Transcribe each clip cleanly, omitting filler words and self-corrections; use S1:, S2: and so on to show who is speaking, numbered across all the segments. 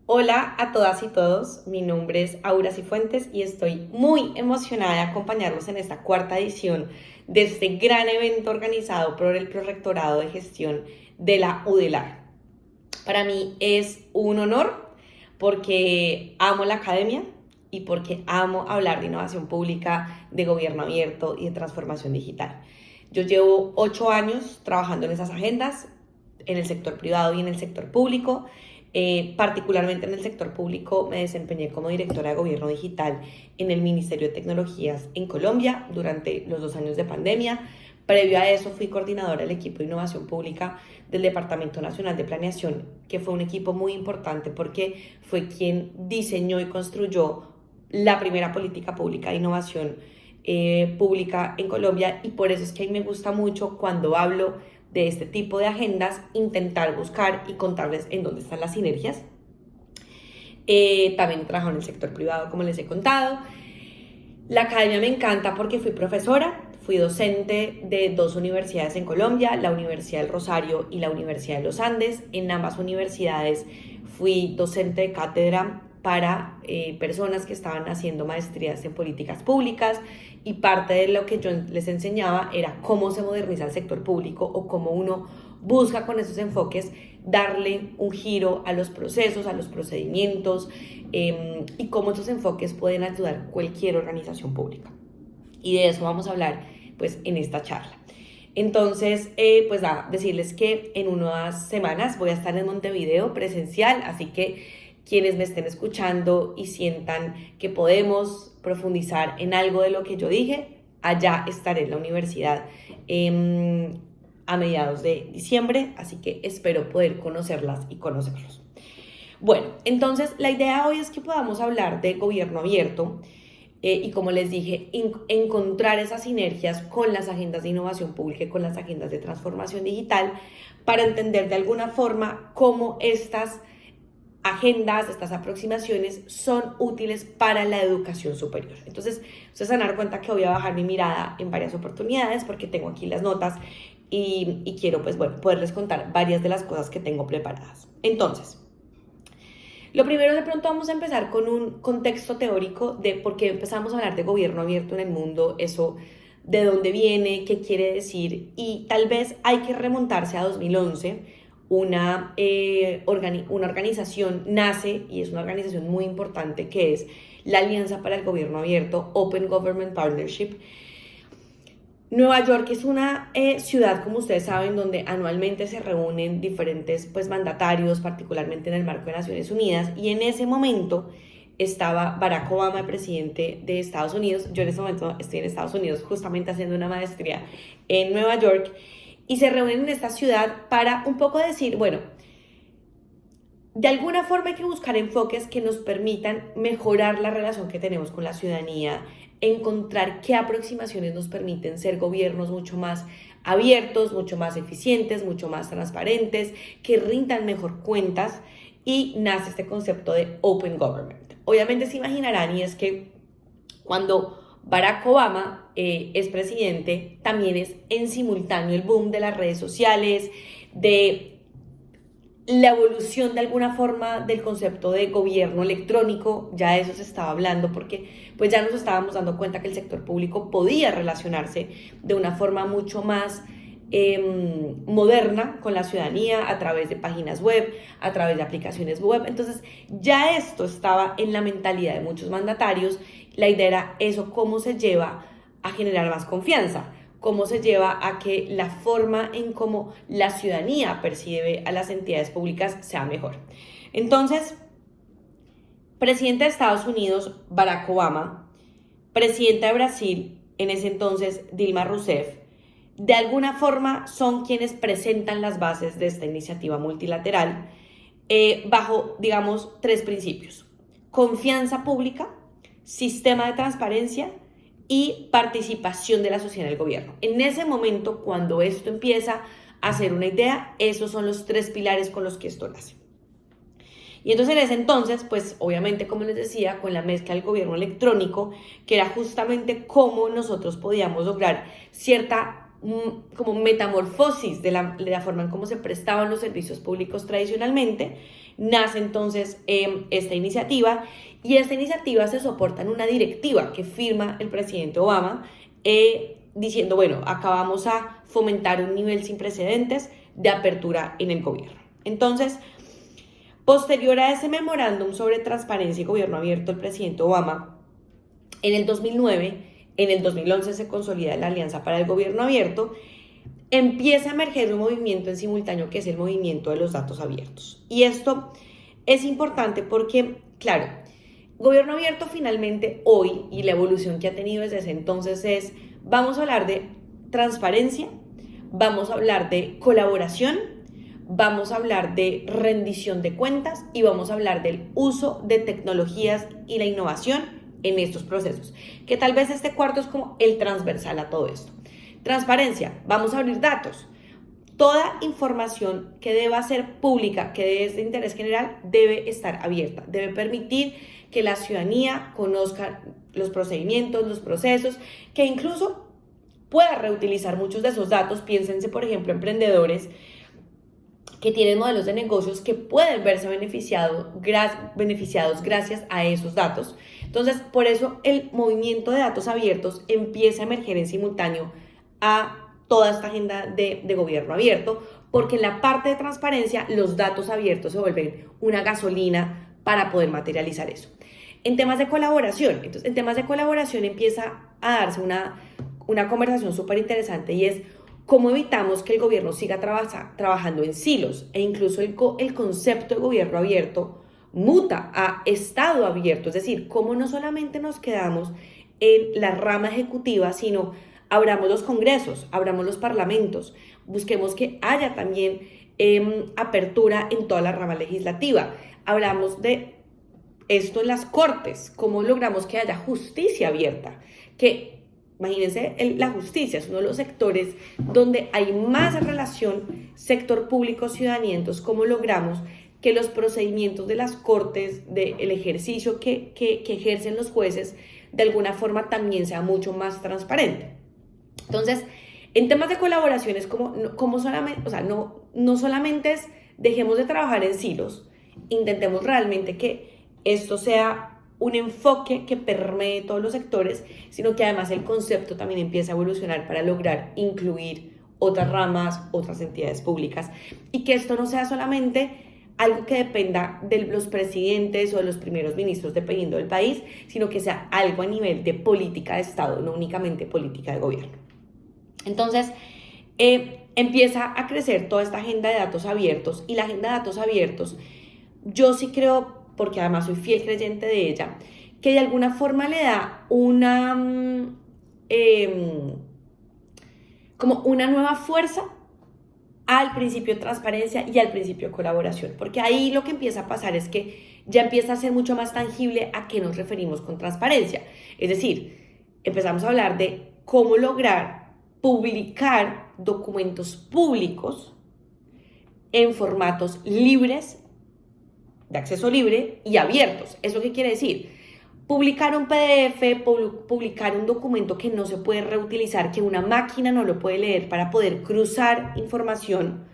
S1: Hola a todas y todos, mi nombre es Aura Cifuentes y estoy muy emocionada de acompañarlos en esta cuarta edición de este gran evento organizado por el Prorrectorado de Gestión de la UDELAR. Para mí es un honor porque amo la academia y porque amo hablar de innovación pública, de gobierno abierto y de transformación digital. Yo llevo 8 años trabajando en esas agendas, en el sector privado y en el sector público. Particularmente en el sector público me desempeñé como directora de gobierno digital en el Ministerio de Tecnologías en Colombia durante los 2 años de pandemia. Previo a eso fui coordinadora del equipo de innovación pública del Departamento Nacional de Planeación, que fue un equipo muy importante porque fue quien diseñó y construyó la primera política pública de innovación pública en Colombia, y por eso es que a mí me gusta mucho cuando hablo de este tipo de agendas, intentar buscar y contarles en dónde están las sinergias. También he trabajado en el sector privado, como les he contado. La academia me encanta porque fui profesora, fui docente de 2 universidades en Colombia, la Universidad del Rosario y la Universidad de los Andes. En ambas universidades fui docente de cátedra para personas que estaban haciendo maestrías en políticas públicas, y parte de lo que yo les enseñaba era cómo se moderniza el sector público o cómo uno busca con esos enfoques darle un giro a los procesos, a los procedimientos, y cómo esos enfoques pueden ayudar a cualquier organización pública. Y de eso vamos a hablar pues en esta charla. Entonces, pues nada, decirles que en unas semanas voy a estar en Montevideo presencial, así que quienes me estén escuchando y sientan que podemos profundizar en algo de lo que yo dije, allá estaré en la universidad a mediados de diciembre, así que espero poder conocerlas y conocerlos. Bueno, entonces la idea hoy es que podamos hablar de gobierno abierto y, como les dije, encontrar esas sinergias con las agendas de innovación pública y con las agendas de transformación digital para entender de alguna forma cómo estas agendas, estas aproximaciones son útiles para la educación superior. Entonces, ustedes van a dar cuenta que voy a bajar mi mirada en varias oportunidades porque tengo aquí las notas y quiero, pues bueno, poderles contar varias de las cosas que tengo preparadas. Entonces, lo primero, de pronto vamos a empezar con un contexto teórico de por qué empezamos a hablar de gobierno abierto en el mundo, eso de dónde viene, qué quiere decir, y tal vez hay que remontarse a 2011. Una organización nace, y es una organización muy importante, que es la Alianza para el Gobierno Abierto, Open Government Partnership. Nueva York es una ciudad, como ustedes saben, donde anualmente se reúnen diferentes pues, mandatarios, particularmente en el marco de Naciones Unidas, y en ese momento estaba Barack Obama, el presidente de Estados Unidos. Yo en ese momento estoy en Estados Unidos justamente haciendo una maestría en Nueva York, y se reúnen en esta ciudad para un poco decir, bueno, de alguna forma hay que buscar enfoques que nos permitan mejorar la relación que tenemos con la ciudadanía, encontrar qué aproximaciones nos permiten ser gobiernos mucho más abiertos, mucho más eficientes, mucho más transparentes, que rindan mejor cuentas, y nace este concepto de Open Government. Obviamente se imaginarán, y es que cuando Barack Obama es presidente, también es en simultáneo el boom de las redes sociales, de la evolución de alguna forma del concepto de gobierno electrónico. Ya de eso se estaba hablando porque pues ya nos estábamos dando cuenta que el sector público podía relacionarse de una forma mucho más moderna con la ciudadanía a través de páginas web, a través de aplicaciones web. Entonces ya esto estaba en la mentalidad de muchos mandatarios. La idea era eso, cómo se lleva a generar más confianza, cómo se lleva a que la forma en cómo la ciudadanía percibe a las entidades públicas sea mejor. Entonces, presidente de Estados Unidos, Barack Obama, presidenta de Brasil, en ese entonces Dilma Rousseff, de alguna forma son quienes presentan las bases de esta iniciativa multilateral bajo, digamos, 3 principios: confianza pública, sistema de transparencia y participación de la sociedad en el gobierno. En ese momento, cuando esto empieza a ser una idea, esos son los 3 pilares con los que esto nace. Y entonces en ese entonces, pues obviamente, como les decía, con la mezcla del gobierno electrónico, que era justamente cómo nosotros podíamos lograr cierta como metamorfosis de la forma en cómo se prestaban los servicios públicos tradicionalmente, nace entonces esta iniciativa, y esta iniciativa se soporta en una directiva que firma el presidente Obama, diciendo, bueno, acá vamos a fomentar un nivel sin precedentes de apertura en el gobierno. Entonces, posterior a ese memorándum sobre transparencia y gobierno abierto del presidente Obama, en el 2009, en el 2011 se consolida la Alianza para el Gobierno Abierto, empieza a emerger un movimiento en simultáneo que es el movimiento de los datos abiertos. Y esto es importante porque, claro, gobierno abierto finalmente hoy, y la evolución que ha tenido desde ese entonces es, vamos a hablar de transparencia, vamos a hablar de colaboración, vamos a hablar de rendición de cuentas y vamos a hablar del uso de tecnologías y la innovación en estos procesos, que tal vez este cuarto es como el transversal a todo esto. Transparencia, vamos a abrir datos. Toda información que deba ser pública, que es de interés general, debe estar abierta, debe permitir que la ciudadanía conozca los procedimientos, los procesos, que incluso pueda reutilizar muchos de esos datos. Piénsense, por ejemplo, emprendedores que tienen modelos de negocios que pueden verse beneficiados gracias a esos datos. Entonces, por eso el movimiento de datos abiertos empieza a emerger en simultáneo a toda esta agenda de gobierno abierto, porque en la parte de transparencia los datos abiertos se vuelven una gasolina para poder materializar eso. En temas de colaboración, empieza a darse una conversación súper interesante, y es cómo evitamos que el gobierno siga trabajando en silos, e incluso el concepto de gobierno abierto muta a Estado abierto, es decir, cómo no solamente nos quedamos en la rama ejecutiva, sino abramos los congresos, abramos los parlamentos, busquemos que haya también apertura en toda la rama legislativa. Hablamos de esto en las cortes, cómo logramos que haya justicia abierta, que imagínense, la justicia es uno de los sectores donde hay más relación sector público-ciudadanía. Entonces, ¿cómo logramos que los procedimientos de las cortes, del ejercicio que ejercen los jueces, de alguna forma también sea mucho más transparente? Entonces, en temas de colaboración es como solamente, o sea, no solamente es dejemos de trabajar en silos, intentemos realmente que esto sea un enfoque que permee todos los sectores, sino que además el concepto también empieza a evolucionar para lograr incluir otras ramas, otras entidades públicas, y que esto no sea solamente algo que dependa de los presidentes o de los primeros ministros, dependiendo del país, sino que sea algo a nivel de política de Estado, no únicamente política de gobierno. Entonces, empieza a crecer toda esta agenda de datos abiertos, y la agenda de datos abiertos, yo sí creo, porque además soy fiel creyente de ella, que de alguna forma le da como una nueva fuerza al principio de transparencia y al principio de colaboración, porque ahí lo que empieza a pasar es que ya empieza a ser mucho más tangible a qué nos referimos con transparencia. Es decir, empezamos a hablar de cómo lograr publicar documentos públicos en formatos libres, de acceso libre y abiertos. ¿Eso qué quiere decir? Publicar un PDF, publicar un documento que no se puede reutilizar, que una máquina no lo puede leer para poder cruzar información,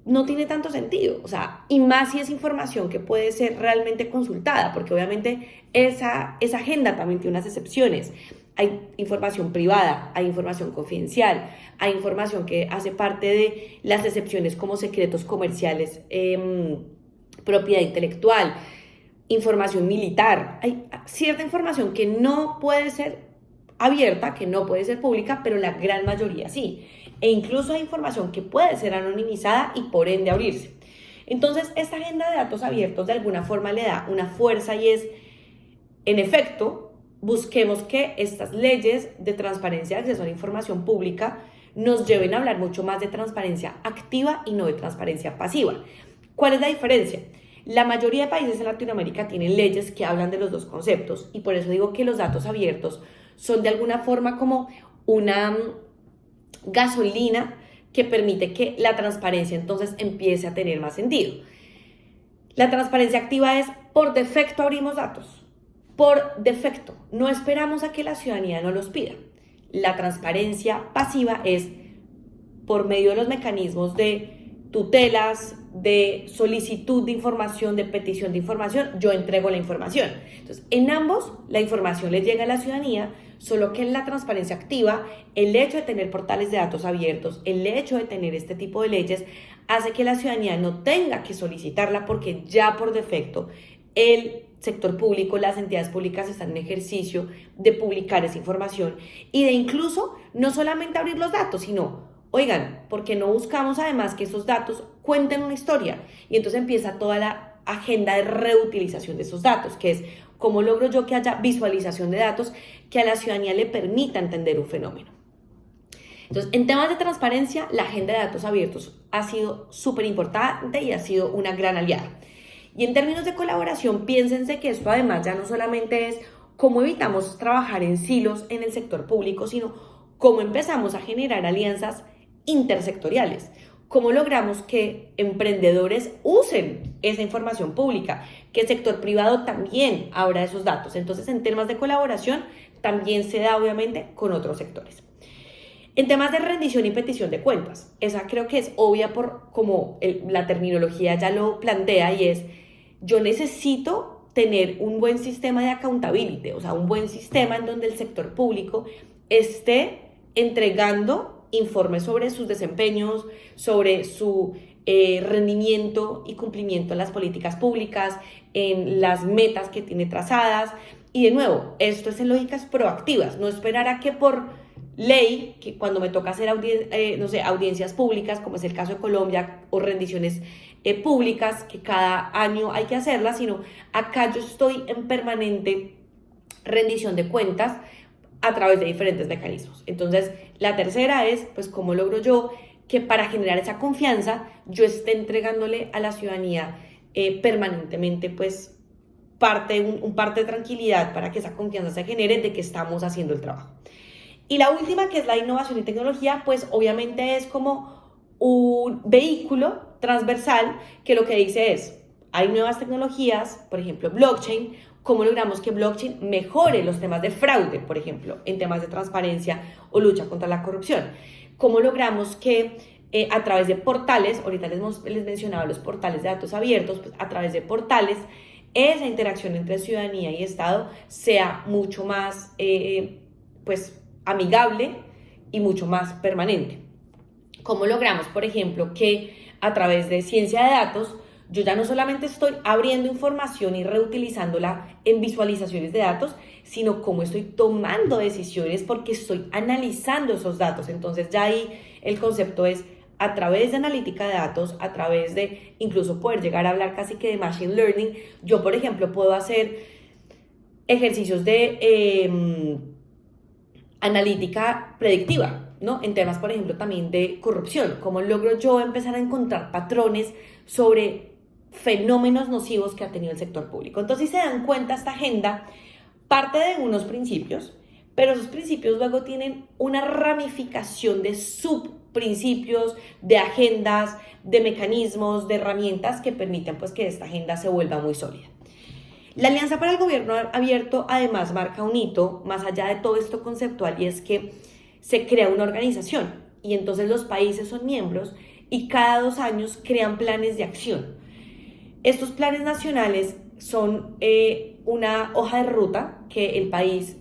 S1: no tiene tanto sentido. O sea, y más si es información que puede ser realmente consultada, porque obviamente esa agenda también tiene unas excepciones. Hay información privada, hay información confidencial, hay información que hace parte de las excepciones como secretos comerciales, propiedad intelectual, información militar. Hay cierta información que no puede ser abierta, que no puede ser pública, pero la gran mayoría sí. E incluso hay información que puede ser anonimizada y por ende abrirse. Entonces, esta agenda de datos abiertos de alguna forma le da una fuerza, y es, en efecto, busquemos que estas leyes de transparencia de acceso a la información pública nos lleven a hablar mucho más de transparencia activa y no de transparencia pasiva. ¿Cuál es la diferencia? La mayoría de países en Latinoamérica tienen leyes que hablan de los dos conceptos, y por eso digo que los datos abiertos son de alguna forma como una gasolina que permite que la transparencia entonces empiece a tener más sentido. La transparencia activa es, por defecto abrimos datos, por defecto, no esperamos a que la ciudadanía nos los pida. La transparencia pasiva es por medio de los mecanismos de tutelas, de solicitud de información, de petición de información, yo entrego la información. Entonces, en ambos, la información le llega a la ciudadanía, solo que en la transparencia activa, el hecho de tener portales de datos abiertos, el hecho de tener este tipo de leyes, hace que la ciudadanía no tenga que solicitarla porque ya por defecto el sector público, las entidades públicas están en ejercicio de publicar esa información y de incluso no solamente abrir los datos, sino, oigan, ¿por qué no buscamos además que esos datos cuenten una historia? Y entonces empieza toda la agenda de reutilización de esos datos, que es cómo logro yo que haya visualización de datos que a la ciudadanía le permita entender un fenómeno. Entonces, en temas de transparencia, la agenda de datos abiertos ha sido súper importante y ha sido una gran aliada. Y en términos de colaboración, piénsense que esto además ya no solamente es cómo evitamos trabajar en silos en el sector público, sino cómo empezamos a generar alianzas intersectoriales, cómo logramos que emprendedores usen esa información pública, que el sector privado también abra esos datos. Entonces, en temas de colaboración, también se da obviamente con otros sectores. En temas de rendición y petición de cuentas, esa creo que es obvia por como la terminología ya lo plantea y es, yo necesito tener un buen sistema de accountability, o sea, un buen sistema en donde el sector público esté entregando informes sobre sus desempeños, sobre su rendimiento y cumplimiento en las políticas públicas, en las metas que tiene trazadas. Y de nuevo, esto es en lógicas proactivas, no esperar a que por ley, que cuando me toca hacer audiencias públicas, como es el caso de Colombia, o rendiciones públicas, que cada año hay que hacerlas, sino acá yo estoy en permanente rendición de cuentas a través de diferentes mecanismos. Entonces, la tercera es, pues, cómo logro yo que para generar esa confianza, yo esté entregándole a la ciudadanía permanentemente, pues, un parte de tranquilidad para que esa confianza se genere de que estamos haciendo el trabajo. Y la última, que es la innovación y tecnología, pues obviamente es como un vehículo transversal que lo que dice es, hay nuevas tecnologías, por ejemplo, blockchain, ¿cómo logramos que blockchain mejore los temas de fraude, por ejemplo, en temas de transparencia o lucha contra la corrupción? ¿Cómo logramos que a través de portales, ahorita les mencionaba los portales de datos abiertos, pues a través de portales, esa interacción entre ciudadanía y Estado sea mucho más, pues, amigable y mucho más permanente? ¿Cómo logramos, por ejemplo, que a través de ciencia de datos yo ya no solamente estoy abriendo información y reutilizándola en visualizaciones de datos, sino cómo estoy tomando decisiones porque estoy analizando esos datos? Entonces ya ahí el concepto es a través de analítica de datos, a través de incluso poder llegar a hablar casi que de machine learning. Yo, por ejemplo, puedo hacer ejercicios de analítica predictiva, ¿no? En temas, por ejemplo, también de corrupción. ¿Cómo logro yo empezar a encontrar patrones sobre fenómenos nocivos que ha tenido el sector público? Entonces, si se dan cuenta, esta agenda parte de unos principios, pero esos principios luego tienen una ramificación de subprincipios, de agendas, de mecanismos, de herramientas que permiten, pues, que esta agenda se vuelva muy sólida. La Alianza para el Gobierno Abierto además marca un hito más allá de todo esto conceptual, y es que se crea una organización y entonces los países son miembros y cada 2 años crean planes de acción. Estos planes nacionales son una hoja de ruta que el país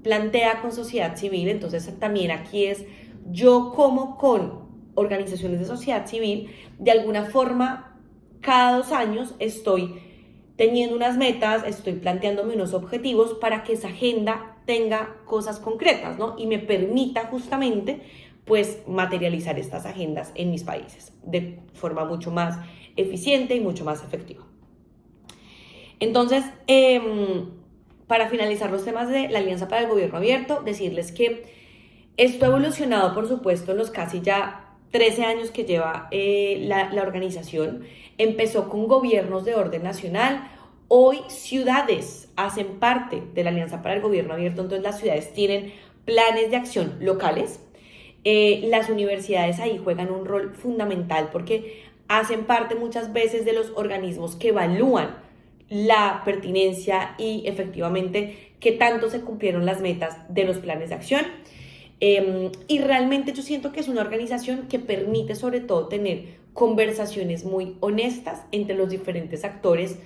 S1: plantea con sociedad civil. Entonces también aquí es yo como con organizaciones de sociedad civil, de alguna forma cada 2 años estoy teniendo unas metas, estoy planteándome unos objetivos para que esa agenda tenga cosas concretas, ¿no? Y me permita justamente, pues, materializar estas agendas en mis países de forma mucho más eficiente y mucho más efectiva. Entonces, para finalizar los temas de la Alianza para el Gobierno Abierto, decirles que esto ha evolucionado, por supuesto, en los casi ya 13 años que lleva la organización. Empezó con gobiernos de orden nacional. Hoy ciudades hacen parte de la Alianza para el Gobierno Abierto, entonces las ciudades tienen planes de acción locales. Las universidades ahí juegan un rol fundamental porque hacen parte muchas veces de los organismos que evalúan la pertinencia y efectivamente qué tanto se cumplieron las metas de los planes de acción. Y realmente yo siento que es una organización que permite sobre todo tener conversaciones muy honestas entre los diferentes actores.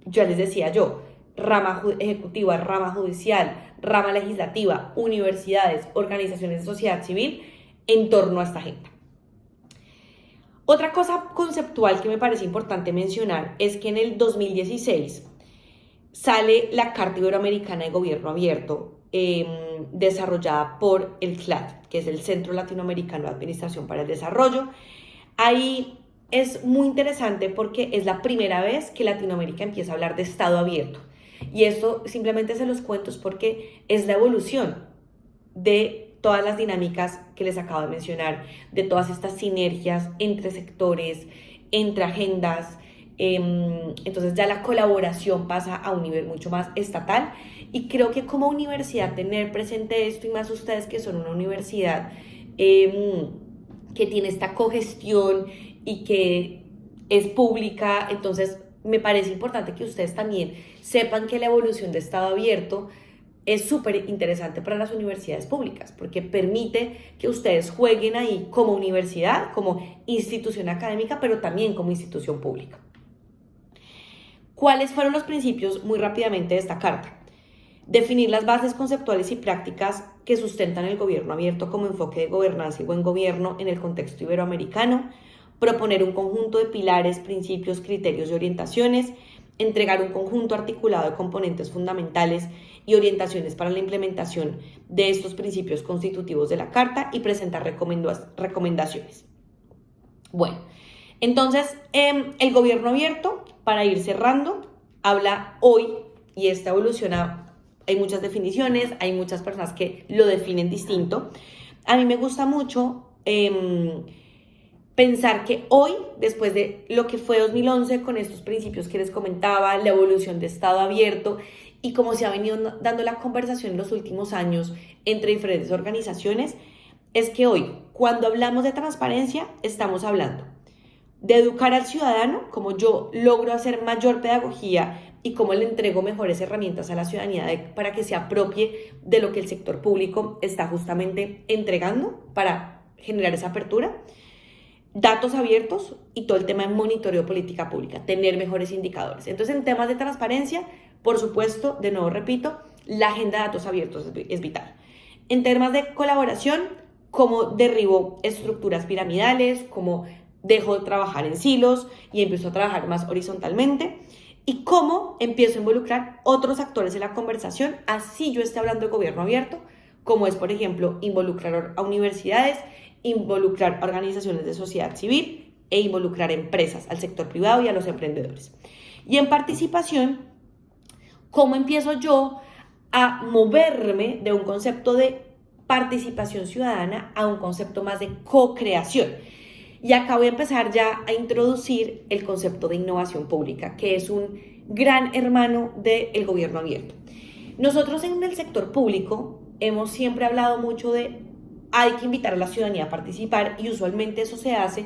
S1: Ya les decía yo, rama ejecutiva, rama judicial, rama legislativa, universidades, organizaciones de sociedad civil, en torno a esta agenda. Otra cosa conceptual que me parece importante mencionar es que en el 2016 sale la Carta Iberoamericana de Gobierno Abierto, desarrollada por el CLAD, que es el Centro Latinoamericano de Administración para el Desarrollo. Ahí es muy interesante porque es la primera vez que Latinoamérica empieza a hablar de Estado abierto. Y esto simplemente se los cuento porque es la evolución de todas las dinámicas que les acabo de mencionar, de todas estas sinergias entre sectores, entre agendas. Entonces ya la colaboración pasa a un nivel mucho más estatal, y creo que como universidad tener presente esto, y más ustedes que son una universidad que tiene esta cogestión y que es pública, entonces me parece importante que ustedes también sepan que la evolución de Estado abierto es súper interesante para las universidades públicas, porque permite que ustedes jueguen ahí como universidad, como institución académica, pero también como institución pública. ¿Cuáles fueron los principios, muy rápidamente, de esta carta? Definir las bases conceptuales y prácticas que sustentan el gobierno abierto como enfoque de gobernanza y buen gobierno en el contexto iberoamericano, proponer un conjunto de pilares, principios, criterios y orientaciones, entregar un conjunto articulado de componentes fundamentales y orientaciones para la implementación de estos principios constitutivos de la Carta y presentar recomendaciones. Bueno, entonces el gobierno abierto, para ir cerrando, habla hoy, y esta evoluciona, hay muchas definiciones, hay muchas personas que lo definen distinto. A mí me gusta mucho pensar que hoy, después de lo que fue 2011, con estos principios que les comentaba, la evolución de Estado abierto, y como se ha venido dando la conversación en los últimos años entre diferentes organizaciones, es que hoy, cuando hablamos de transparencia, estamos hablando de educar al ciudadano, como yo logro hacer mayor pedagogía y cómo le entrego mejores herramientas a la ciudadanía para que se apropie de lo que el sector público está justamente entregando para generar esa apertura. Datos abiertos y todo el tema de monitoreo política pública, tener mejores indicadores. Entonces, en temas de transparencia, por supuesto, de nuevo repito, la agenda de datos abiertos es vital. En temas de colaboración, cómo derribo estructuras piramidales, cómo dejo de trabajar en silos y empiezo a trabajar más horizontalmente, y cómo empiezo a involucrar otros actores en la conversación, así yo esté hablando de gobierno abierto, como es, por ejemplo, involucrar a universidades, involucrar a organizaciones de sociedad civil e involucrar empresas, al sector privado y a los emprendedores. Y en participación, ¿cómo empiezo yo a moverme de un concepto de participación ciudadana a un concepto más de co-creación? Y acá voy a empezar ya a introducir el concepto de innovación pública, que es un gran hermano del gobierno abierto. Nosotros en el sector público hemos siempre hablado mucho de hay que invitar a la ciudadanía a participar, y usualmente eso se hace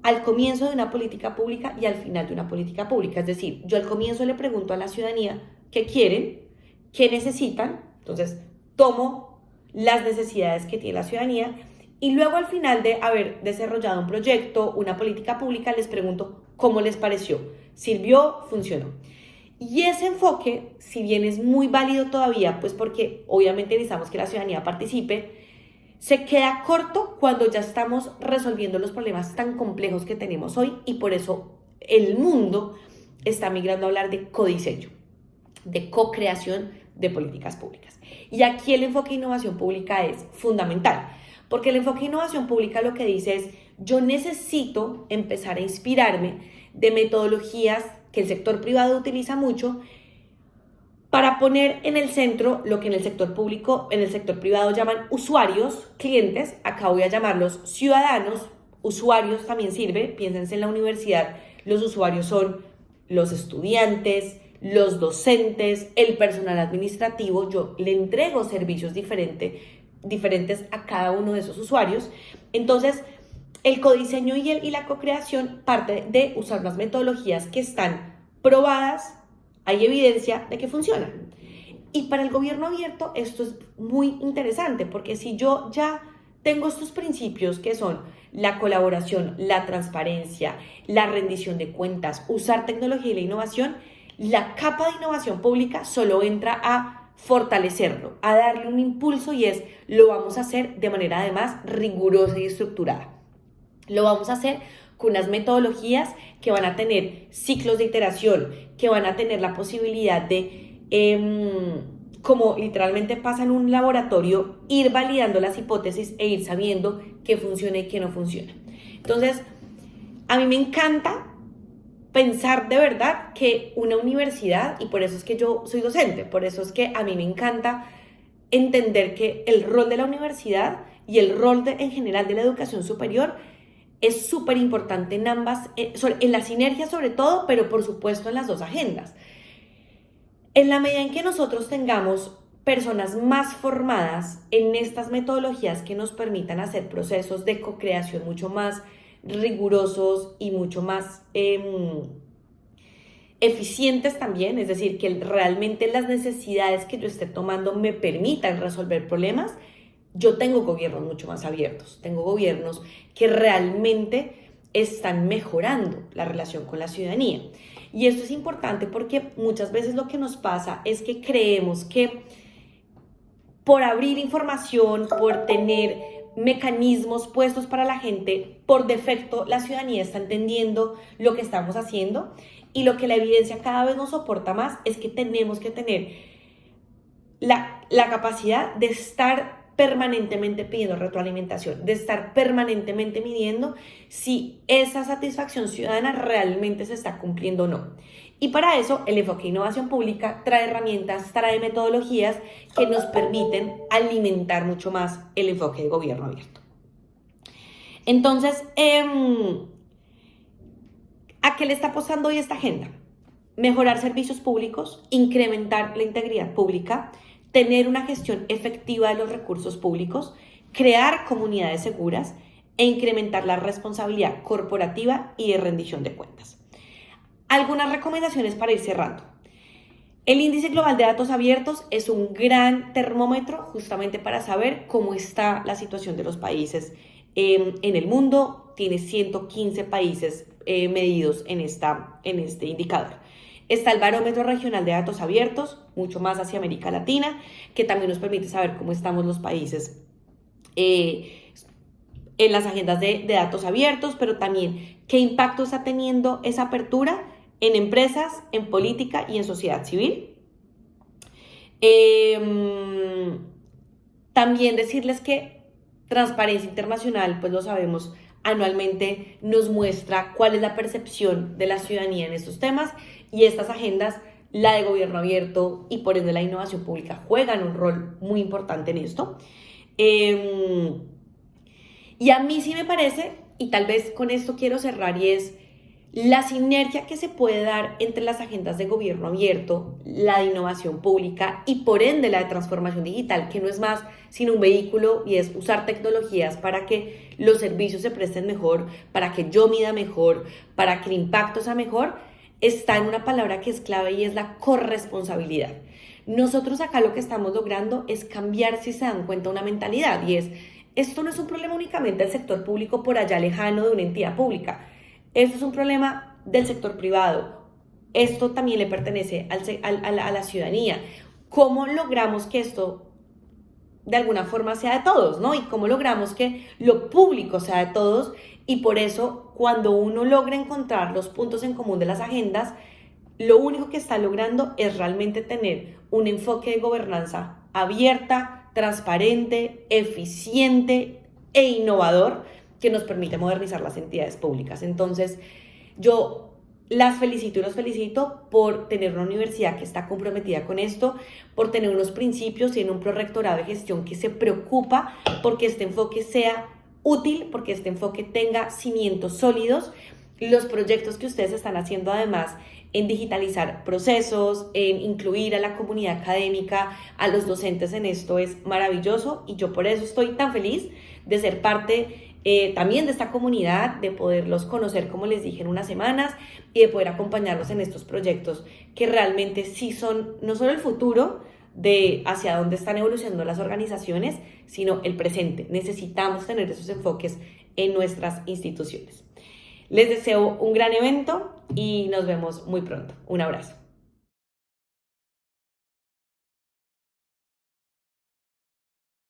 S1: al comienzo de una política pública y al final de una política pública. Es decir, yo al comienzo le pregunto a la ciudadanía qué quieren, qué necesitan, entonces tomo las necesidades que tiene la ciudadanía, y luego al final de haber desarrollado un proyecto, una política pública, les pregunto cómo les pareció, sirvió, funcionó. Y ese enfoque, si bien es muy válido todavía, pues porque obviamente necesitamos que la ciudadanía participe, se queda corto cuando ya estamos resolviendo los problemas tan complejos que tenemos hoy, y por eso el mundo está migrando a hablar de codiseño, de co-creación de políticas públicas. Y aquí el enfoque de innovación pública es fundamental, porque el enfoque de innovación pública lo que dice es: yo necesito empezar a inspirarme de metodologías que el sector privado utiliza mucho para poner en el centro lo que en el sector público, en el sector privado llaman usuarios, clientes. Acá voy a llamarlos ciudadanos. Usuarios también sirve, piénsense en la universidad, los usuarios son los estudiantes, los docentes, el personal administrativo. Yo le entrego servicios diferentes a cada uno de esos usuarios. Entonces, el codiseño y la co-creación parte de usar unas metodologías que están probadas, hay evidencia de que funcionan. Y para el gobierno abierto esto es muy interesante, porque si yo ya tengo estos principios que son la colaboración, la transparencia, la rendición de cuentas, usar tecnología y la innovación, la capa de innovación pública solo entra a fortalecerlo, a darle un impulso, y lo vamos a hacer de manera además rigurosa y estructurada. Lo vamos a hacer con unas metodologías que van a tener ciclos de iteración, que van a tener la posibilidad de, como literalmente pasa en un laboratorio, ir validando las hipótesis e ir sabiendo qué funciona y qué no funciona. Entonces, a mí me encanta pensar de verdad que una universidad, y por eso es que yo soy docente, por eso es que a mí me encanta entender que el rol de la universidad y el rol en general de la educación superior es súper importante en ambas, en la sinergia sobre todo, pero por supuesto en las dos agendas. En la medida en que nosotros tengamos personas más formadas en estas metodologías que nos permitan hacer procesos de co-creación mucho más rigurosos y mucho más eficientes también, es decir, que realmente las necesidades que yo esté tomando me permitan resolver problemas, yo tengo gobiernos mucho más abiertos, tengo gobiernos que realmente están mejorando la relación con la ciudadanía. Y esto es importante porque muchas veces lo que nos pasa es que creemos que por abrir información, por tener mecanismos puestos para la gente, por defecto la ciudadanía está entendiendo lo que estamos haciendo, y lo que la evidencia cada vez nos soporta más es que tenemos que tener la capacidad de estar permanentemente pidiendo retroalimentación, de estar permanentemente midiendo si esa satisfacción ciudadana realmente se está cumpliendo o no. Y para eso el enfoque de innovación pública trae herramientas, trae metodologías que nos permiten alimentar mucho más el enfoque de gobierno abierto. Entonces, ¿a qué le está apostando hoy esta agenda? Mejorar servicios públicos, incrementar la integridad pública, tener una gestión efectiva de los recursos públicos, crear comunidades seguras e incrementar la responsabilidad corporativa y de rendición de cuentas. Algunas recomendaciones para ir cerrando. El Índice Global de Datos Abiertos es un gran termómetro justamente para saber cómo está la situación de los países en el mundo. Tiene 115 países medidos en este indicador. Está el Barómetro Regional de Datos Abiertos, mucho más hacia América Latina, que también nos permite saber cómo estamos los países en las agendas de datos abiertos, pero también qué impacto está teniendo esa apertura en empresas, en política y en sociedad civil. También decirles que Transparencia Internacional, pues lo sabemos, anualmente nos muestra cuál es la percepción de la ciudadanía en estos temas, y estas agendas, la de gobierno abierto y por ende la innovación pública, juegan un rol muy importante en esto. Y a mí sí me parece, y tal vez con esto quiero cerrar, y es la sinergia que se puede dar entre las agendas de gobierno abierto, la de innovación pública y por ende la de transformación digital, que no es más sino un vehículo, y es usar tecnologías para que los servicios se presten mejor, para que yo mida mejor, para que el impacto sea mejor, está en una palabra que es clave, y es la corresponsabilidad. Nosotros acá lo que estamos logrando es cambiar, si se dan cuenta, una mentalidad, y esto no es un problema únicamente del sector público por allá lejano de una entidad pública. Esto es un problema del sector privado. Esto también le pertenece a la ciudadanía. ¿Cómo logramos que esto de alguna forma sea de todos, ¿no? Y cómo logramos que lo público sea de todos. Y por eso, cuando uno logra encontrar los puntos en común de las agendas, lo único que está logrando es realmente tener un enfoque de gobernanza abierta, transparente, eficiente e innovador, que nos permite modernizar las entidades públicas. Entonces, yo las felicito y los felicito por tener una universidad que está comprometida con esto, por tener unos principios y en un prorrectorado de gestión que se preocupa porque este enfoque sea útil, porque este enfoque tenga cimientos sólidos. Los proyectos que ustedes están haciendo además en digitalizar procesos, en incluir a la comunidad académica, a los docentes en esto es maravilloso, y yo por eso estoy tan feliz de ser parte también de esta comunidad, de poderlos conocer, como les dije, en unas semanas, y de poder acompañarlos en estos proyectos que realmente sí son no solo el futuro de hacia dónde están evolucionando las organizaciones, sino el presente. Necesitamos tener esos enfoques en nuestras instituciones. Les deseo un gran evento y nos vemos muy pronto. Un abrazo.